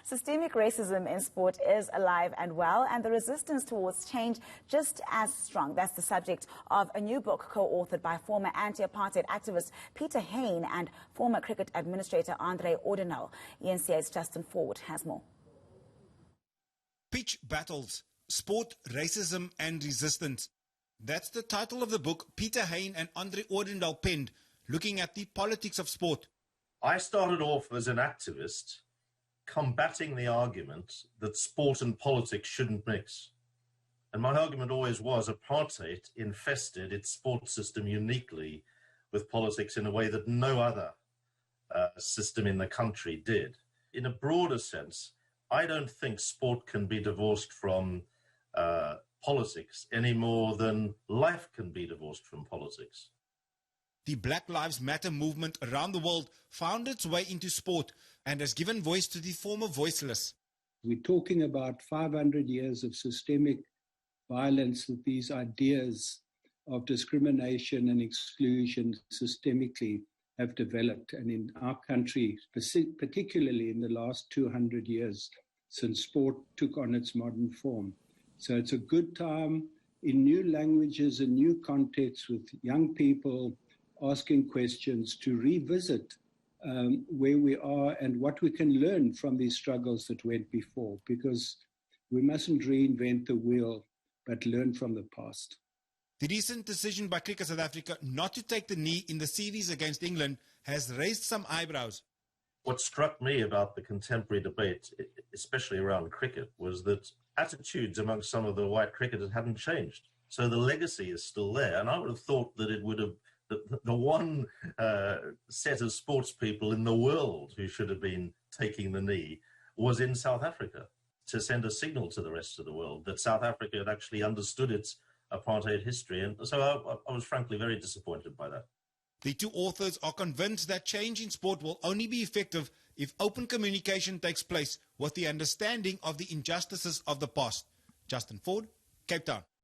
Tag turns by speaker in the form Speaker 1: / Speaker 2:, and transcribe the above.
Speaker 1: Systemic racism in sport is alive and well, and the resistance towards change just as strong. That's the subject of a new book co-authored by former anti-apartheid activist Peter Hain and former cricket administrator Andre Odendaal. eNCA's Justin Ford has more.
Speaker 2: Pitch Battles, Sport, Racism and Resistance. That's the title of the book Peter Hain and Andre Odendaal penned, looking at the politics of sport.
Speaker 3: I started off as an activist combating the argument that sport and politics shouldn't mix. And my argument always was apartheid infested its sports system uniquely with politics in a way that no other system in the country did. In a broader sense, I don't think sport can be divorced from politics any more than life can be divorced from politics.
Speaker 2: The Black Lives Matter movement around the world found its way into sport and has given voice to the former voiceless.
Speaker 4: We're talking about 500 years of systemic violence, that these ideas of discrimination and exclusion systemically have developed. And in our country, particularly in the last 200 years, since sport took on its modern form. So it's a good time in new languages and new contexts with young people asking questions to revisit where we are and what we can learn from these struggles that went before, because we mustn't reinvent the wheel, but learn from the past.
Speaker 2: The recent decision by Cricket South Africa not to take the knee in the series against England has raised some eyebrows.
Speaker 3: What struck me about the contemporary debate, especially around cricket, was that attitudes amongst some of the white cricketers hadn't changed. So the legacy is still there. And I would have thought that it would have, the one set of sports people in the world who should have been taking the knee was in South Africa, to send a signal to the rest of the world that South Africa had actually understood its apartheid history. And so I was frankly very disappointed by that.
Speaker 2: The two authors are convinced that change in sport will only be effective if open communication takes place with the understanding of the injustices of the past. Justin Ford, Cape Town.